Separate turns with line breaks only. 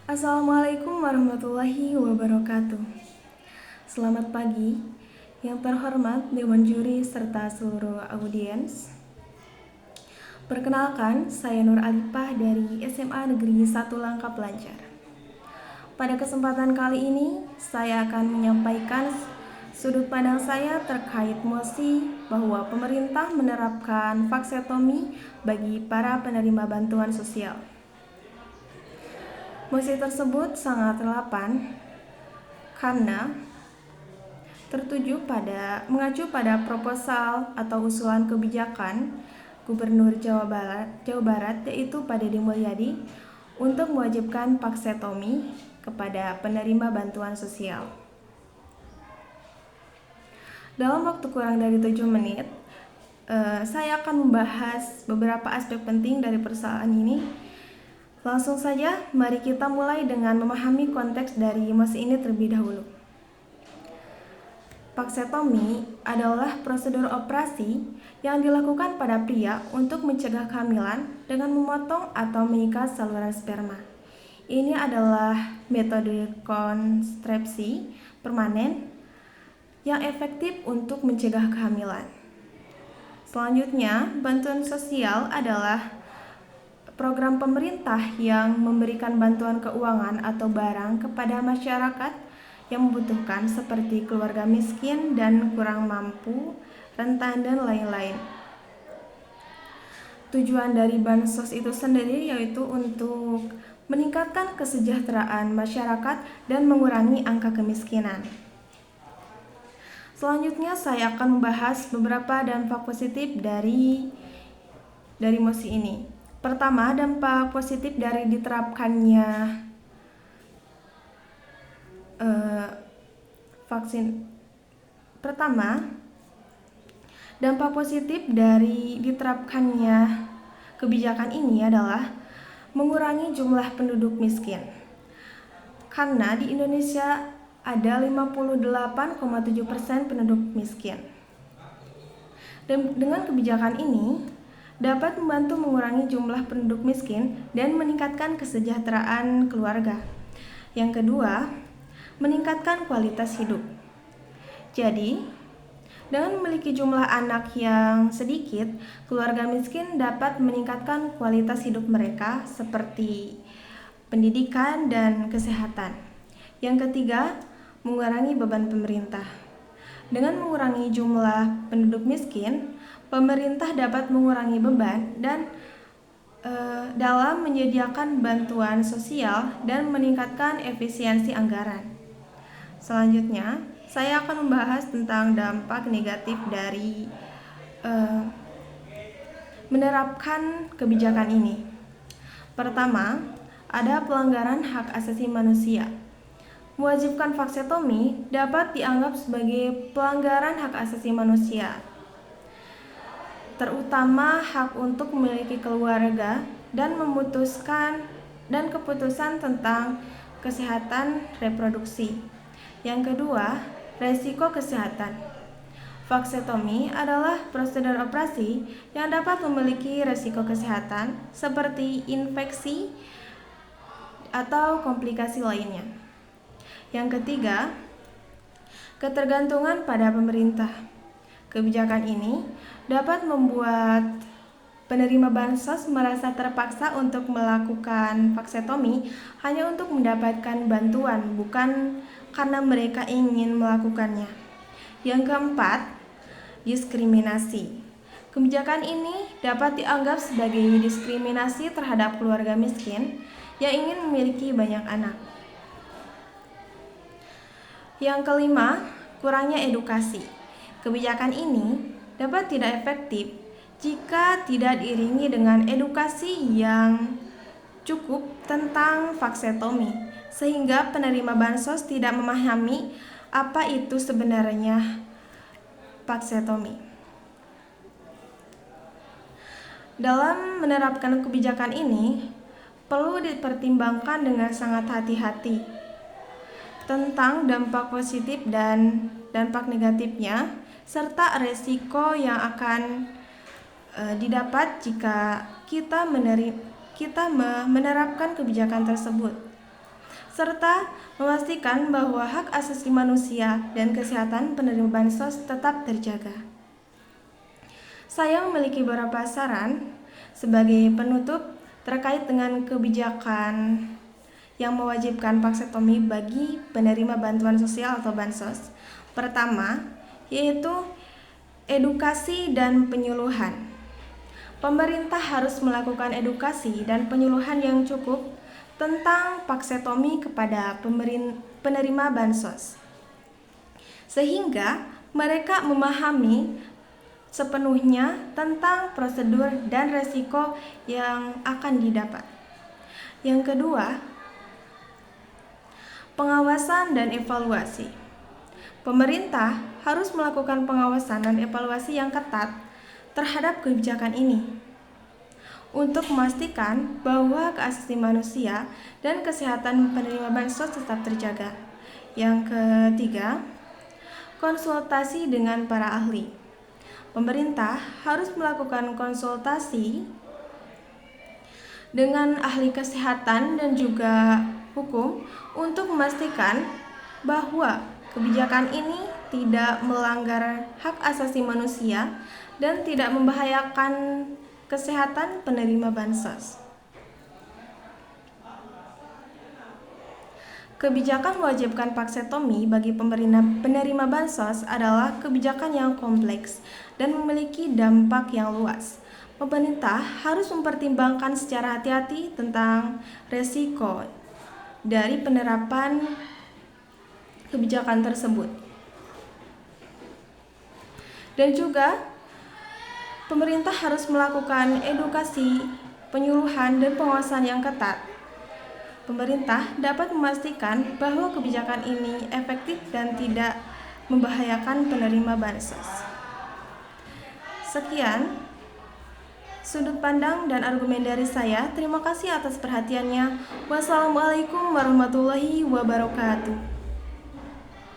Assalamualaikum warahmatullahi wabarakatuh. Selamat pagi, yang terhormat Dewan Juri serta seluruh audiens. Perkenalkan, saya Nur Alipah dari SMA Negeri 1 Langkap Lancar. Pada kesempatan kali ini, saya akan menyampaikan sudut pandang saya terkait mosi bahwa pemerintah menerapkan vaksetomi bagi para penerima bantuan sosial. Mosi tersebut sangat relevan karena mengacu pada proposal atau usulan kebijakan Gubernur Jawa Barat yaitu Pak Deddy Mulyadi untuk mewajibkan vaksetomi kepada penerima bantuan sosial. Dalam waktu kurang dari 7 menit, saya akan membahas beberapa aspek penting dari persoalan ini. Langsung saja, mari kita mulai dengan memahami konteks dari mosi ini terlebih dahulu. Vaksetomi adalah prosedur operasi yang dilakukan pada pria untuk mencegah kehamilan dengan memotong atau mengikat saluran sperma. Ini adalah metode kontrasepsi permanen yang efektif untuk mencegah kehamilan. Selanjutnya, bantuan sosial adalah program pemerintah yang memberikan bantuan keuangan atau barang kepada masyarakat yang membutuhkan seperti keluarga miskin dan kurang mampu, rentan, dan lain-lain. Tujuan dari bansos itu sendiri yaitu untuk meningkatkan kesejahteraan masyarakat dan mengurangi angka kemiskinan. Selanjutnya saya akan membahas beberapa dampak positif dari mosi ini. Pertama, dampak positif dari diterapkannya vaksin. Pertama, dampak positif dari diterapkannya kebijakan ini adalah mengurangi jumlah penduduk miskin. Karena di Indonesia ada 58,7% penduduk miskin. Dan dengan kebijakan ini dapat membantu mengurangi jumlah penduduk miskin dan meningkatkan kesejahteraan keluarga. Yang kedua, meningkatkan kualitas hidup. Jadi, dengan memiliki jumlah anak yang sedikit, keluarga miskin dapat meningkatkan kualitas hidup mereka seperti pendidikan dan kesehatan. Yang ketiga, mengurangi beban pemerintah. Dengan mengurangi jumlah penduduk miskin, pemerintah dapat mengurangi beban dan dalam menyediakan bantuan sosial dan meningkatkan efisiensi anggaran. Selanjutnya, saya akan membahas tentang dampak negatif dari menerapkan kebijakan ini. Pertama, ada pelanggaran hak asasi manusia. Mewajibkan vaksetomi dapat dianggap sebagai pelanggaran hak asasi manusia, terutama hak untuk memiliki keluarga dan keputusan tentang kesehatan reproduksi. Yang kedua, resiko kesehatan. Vaksetomi adalah prosedur operasi yang dapat memiliki resiko kesehatan seperti infeksi atau komplikasi lainnya. Yang ketiga, ketergantungan pada pemerintah. Kebijakan ini dapat membuat penerima bansos merasa terpaksa untuk melakukan vaksetomi hanya untuk mendapatkan bantuan, bukan karena mereka ingin melakukannya. Yang keempat, diskriminasi. Kebijakan ini dapat dianggap sebagai diskriminasi terhadap keluarga miskin yang ingin memiliki banyak anak. Yang kelima, kurangnya edukasi. Kebijakan ini dapat tidak efektif jika tidak diiringi dengan edukasi yang cukup tentang vaksetomi, sehingga penerima bansos tidak memahami apa itu sebenarnya vaksetomi. Dalam menerapkan kebijakan ini, perlu dipertimbangkan dengan sangat hati-hati tentang dampak positif dan dampak negatifnya, serta resiko yang akan didapat jika kita menerapkan kebijakan tersebut. serta memastikan bahwa hak asasi manusia dan kesehatan penerima bansos tetap terjaga. Saya memiliki beberapa saran sebagai penutup terkait dengan kebijakan yang mewajibkan vaksinasi bagi penerima bantuan sosial atau bansos. Pertama, yaitu edukasi dan penyuluhan. Pemerintah harus melakukan edukasi dan penyuluhan yang cukup tentang vaksinasi kepada penerima bansos, sehingga mereka memahami sepenuhnya tentang prosedur dan resiko yang akan didapat. Yang kedua, pengawasan dan evaluasi. Pemerintah harus melakukan pengawasan dan evaluasi yang ketat terhadap kebijakan ini untuk memastikan bahwa hak asasi manusia dan kesehatan penerima bansos tetap terjaga. Yang ketiga, konsultasi dengan para ahli. Pemerintah harus melakukan konsultasi dengan ahli kesehatan dan juga hukum untuk memastikan bahwa kebijakan ini tidak melanggar hak asasi manusia dan tidak membahayakan kesehatan penerima bansos. Kebijakan mewajibkan vaksinasi bagi penerima bansos adalah kebijakan yang kompleks dan memiliki dampak yang luas. Pemerintah harus mempertimbangkan secara hati-hati tentang resiko dari penerapan kebijakan tersebut. Dan juga pemerintah harus melakukan edukasi, penyuluhan, dan pengawasan yang ketat. Pemerintah dapat memastikan bahwa kebijakan ini efektif dan tidak membahayakan penerima bansos. Sekian sudut pandang dan argumen dari saya. Terima kasih atas perhatiannya. Wassalamualaikum warahmatullahi wabarakatuh.